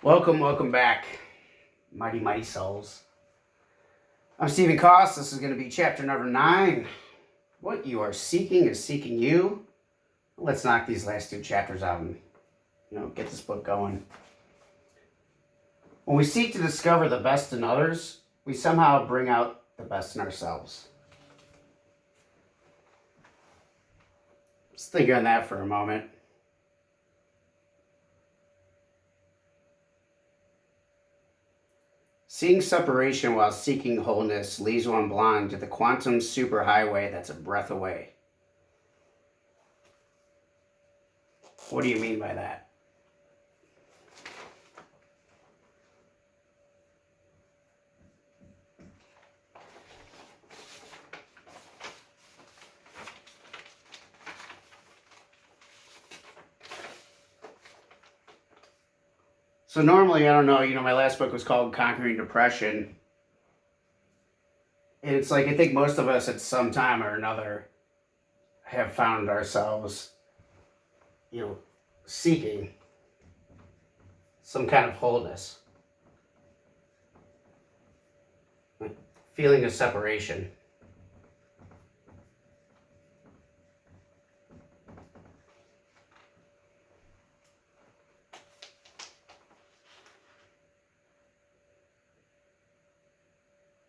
Welcome back, mighty souls. I'm Stephen Koss. This is going to be chapter number 9. What you are seeking is seeking you. Let's knock these last 2 chapters out and get this book going. When we seek to discover the best in others, we somehow bring out the best in ourselves. Just think on that for a moment. Seeing separation while seeking wholeness leaves one blind to the quantum superhighway that's a breath away. What do you mean by that? So normally, I don't know, my last book was called Conquering Depression. And it's like, I think most of us at some time or another have found ourselves, seeking some kind of wholeness. Feeling of separation.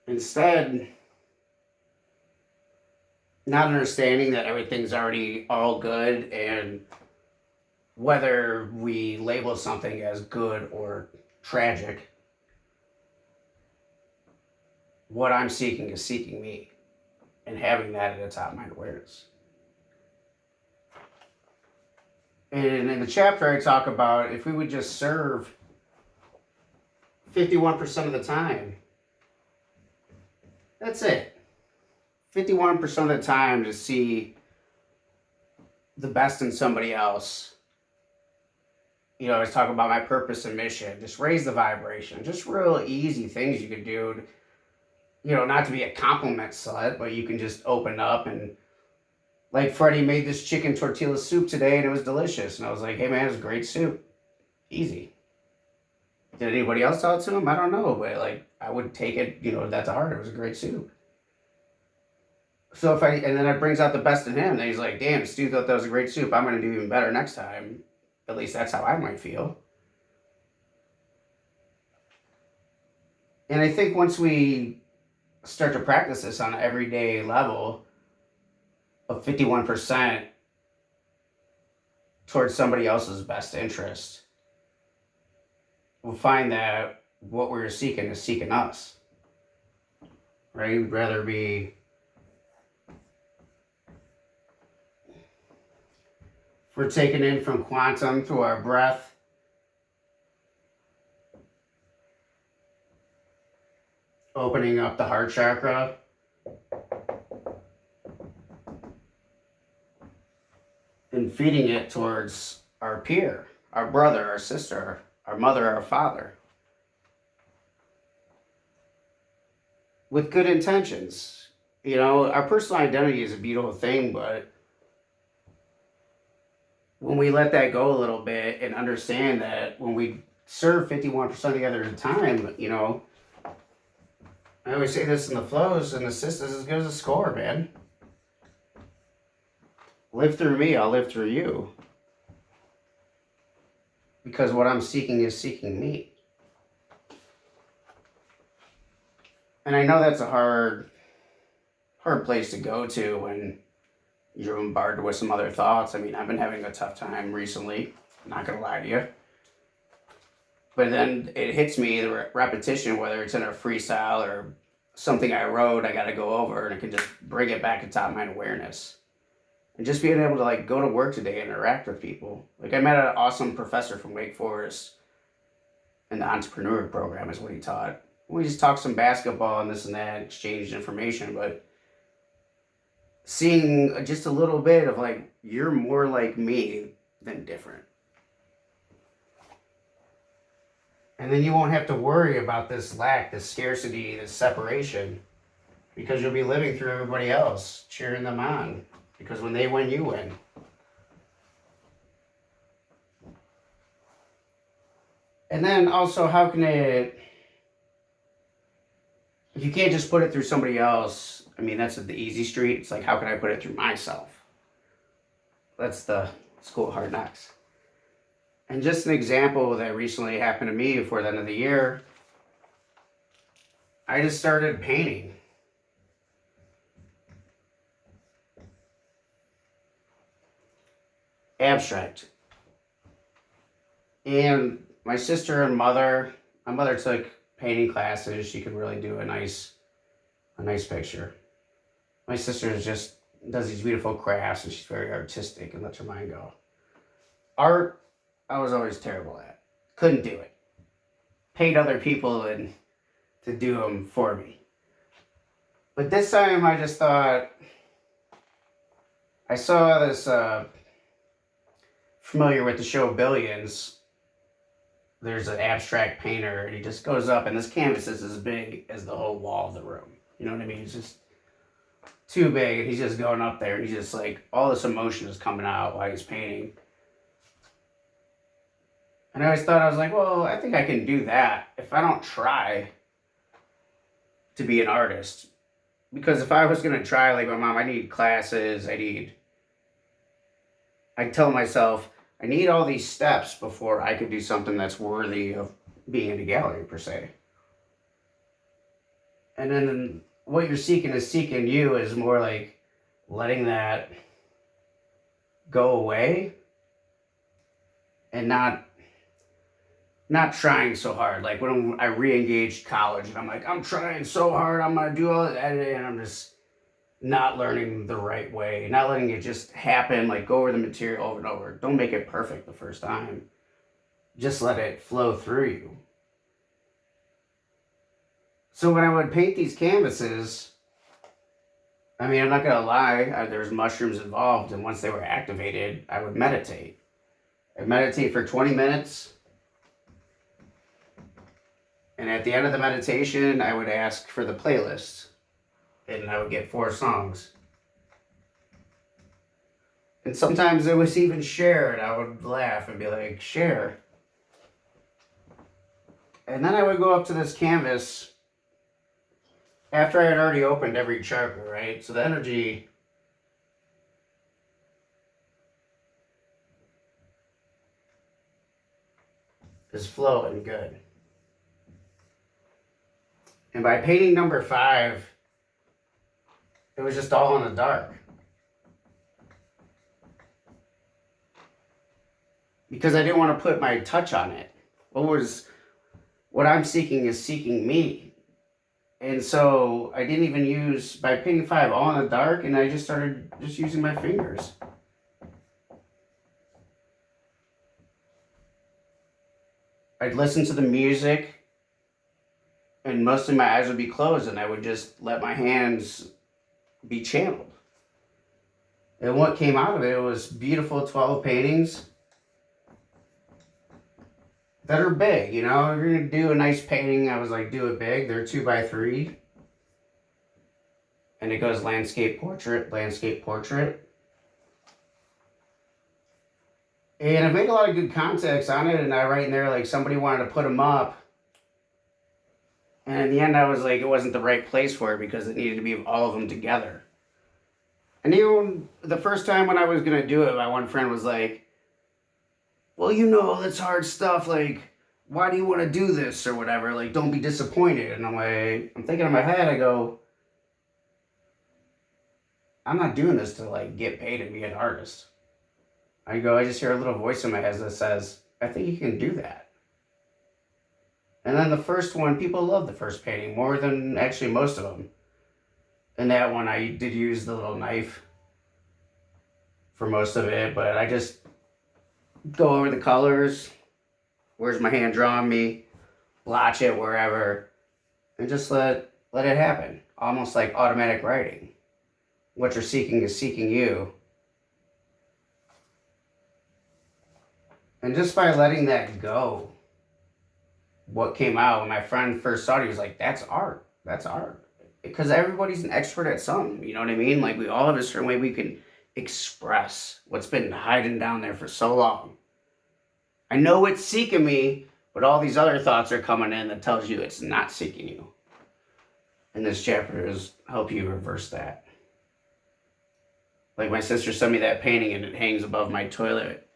Instead, not understanding that everything's already all good, and whether we label something as good or tragic, what I'm seeking is seeking me, and having that at the top of my awareness. And in the chapter I talk about, if we would just serve 51% of the time, that's it. 51% of the time to see the best in somebody else. I was talking about my purpose and mission. Just raise the vibration. Just real easy things you could do. Not to be a compliment slut, but you can just open up and, like, Freddie made this chicken tortilla soup today and it was delicious. And I was like, hey man, it was great soup. Easy. Did anybody else tell it to him? I don't know, but I would take it, that to heart. It was a great soup. So and then it brings out the best in him. And he's like, damn, Stu thought that was a great soup. I'm going to do even better next time. At least that's how I might feel. And I think once we start to practice this on an everyday level of 51% towards somebody else's best interest, we'll find that what we're seeking is seeking us. Right? We'd rather be... If we're taking in from quantum through our breath, opening up the heart chakra, and feeding it towards our peer, our brother, our sister, our mother, our father, with good intentions. Our personal identity is a beautiful thing, but when we let that go a little bit and understand that when we serve 51% of the other time, I always say this in the flows, and the assist is as good as a score, man. Live through me, I'll live through you. Because what I'm seeking is seeking me. And I know that's a hard place to go to when you're bombarded with some other thoughts. I mean, I've been having a tough time recently, not gonna lie to you. But then it hits me, the repetition, whether it's in a freestyle or something I wrote, I gotta go over, and I can just bring it back to top of my awareness. And just being able to go to work today and interact with people. I met an awesome professor from Wake Forest, and the entrepreneur program is what he taught. We just talked some basketball and this and that, exchanged information, but seeing just a little bit of you're more like me than different. And then you won't have to worry about this lack, this scarcity, this separation, because you'll be living through everybody else, cheering them on. Because when they win, you win. And then also, how can it, if you can't just put it through somebody else, I mean, that's the easy street. It's like, how can I put it through myself? That's the school of hard knocks. And just an example that recently happened to me before the end of the year, I just started painting. Abstract. And my sister and my mother took painting classes. She could really do a nice picture. My sister just does these beautiful crafts and she's very artistic and lets her mind go. Art, I was always terrible at. Couldn't do it. Paid other people to do them for me. But this time I just thought, I saw this, familiar with the show Billions, there's an abstract painter and he just goes up and this canvas is as big as the whole wall of the room. You know what I mean? It's just too big and he's just going up there and he's just like, all this emotion is coming out while he's painting. And I always thought, I was like, well, I think I can do that if I don't try to be an artist. Because if I was going to try, like my mom, I need classes, I tell myself, I need all these steps before I could do something that's worthy of being in a gallery, per se. And then what you're seeking you is more like letting that go away and not trying so hard. Like when I re-engaged college and I'm like, I'm trying so hard, I'm going to do all that editing, and I'm just not learning the right way, not letting it just happen, like go over the material over and over. Don't make it perfect the first time. Just let it flow through you. So when I would paint these canvases, I mean, I'm not going to lie, there was mushrooms involved, and once they were activated, I would meditate. I'd meditate for 20 minutes, and at the end of the meditation, I would ask for the playlist. And I would get 4 songs. And sometimes it was even shared. I would laugh and be like, share. And then I would go up to this canvas after I had already opened every chakra, right? So the energy is flowing good. And by painting number 5, it was just all in the dark. Because I didn't want to put my touch on it. What I'm seeking is seeking me. And so I didn't even use, by painting 5 all in the dark, and I just started just using my fingers. I'd listen to the music, and mostly my eyes would be closed, and I would just let my hands be channeled. And what came out of it was beautiful 12 paintings that are big. You know, if you're gonna do a nice painting, I was like, do it big. They're 2x3, and it goes landscape, portrait. And I made a lot of good context on it, and I write in there like somebody wanted to put them up. And in the end, I was like, it wasn't the right place for it because it needed to be all of them together. And even the first time when I was going to do it, my one friend was like, well, you know, that's hard stuff. Like, why do you want to do this or whatever? Like, don't be disappointed. And I'm like, I'm thinking in my head, I go, I'm not doing this to like get paid and be an artist. I just hear a little voice in my head that says, I think you can do that. And then the first one, people love the first painting more than actually most of them. And that one, I did use the little knife for most of it, but I just go over the colors. Where's my hand drawing me? Blotch it wherever. And just let it happen. Almost like automatic writing. What you're seeking is seeking you. And just by letting that go, what came out, when my friend first saw it, he was like, that's art. That's art. Because everybody's an expert at something. You know what I mean? Like, we all have a certain way we can express what's been hiding down there for so long. I know it's seeking me, But all these other thoughts are coming in that tells you it's not seeking you. And this chapter is help you reverse that. Like my sister sent me that painting and it hangs above my toilet.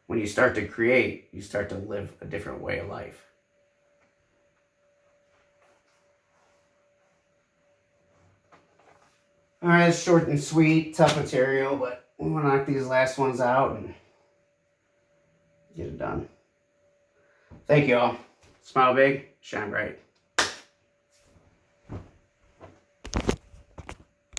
When you start to create, you start to live a different way of life. All right, it's short and sweet, tough material, but we want to knock these last ones out and get it done. Thank you all. Smile big, shine bright.